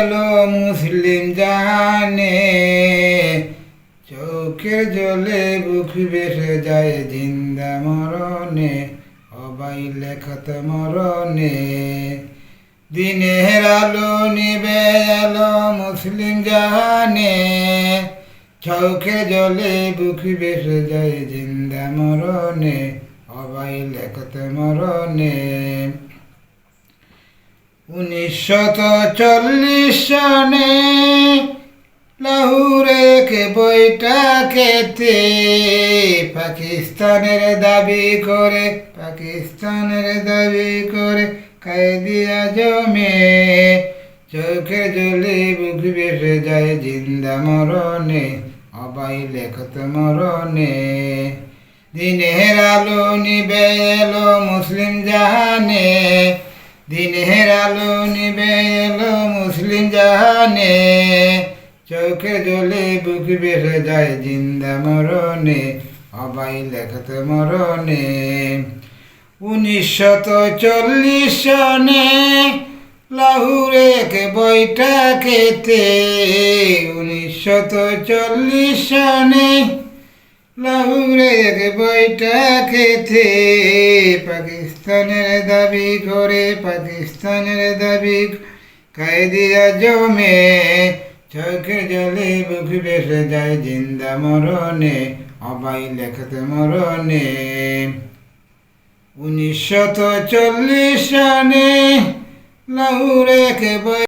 এলো মুসলিম জাহানে, চোখের জলে বুক বেসে যায় জিন্দা মরণে, অবাই লেখত মরণে। দিনের আলো নিবে এলো মুসলিম জাহানে, চোখের জলে বুক বেসে যায় জিন্দা মরণে, অবাই লেখত মরণে। 1940 সনে লাহোরে কে বৈঠকেতে পাকিস্তানের দাবি করে কায়েদে আজমে, চোখের জলে বুক বেসে যায় জিন্দা মরণে, অবাই লেখত মরণে। দিনের আলো নিবে এলো মুসলিম জাহানে, দিনের আলো নিবে এলো মুসলিম জাহানে, চোখের জলে বুক বেসে যায় জিন্দা মরণে, অবাই লেখত মরণে। 1940 সনে লাহোরে কে বৈঠকেতে, 1940 সনে লাহোরে কে বৈঠকেতে পাকিস্তানের দাবি কায়েদে আজমে, চোখের জলে বুক বেসে যায় জিন্দা মরণে, অবাই লেখত মরণে। 1940 সনে লাহোরে কে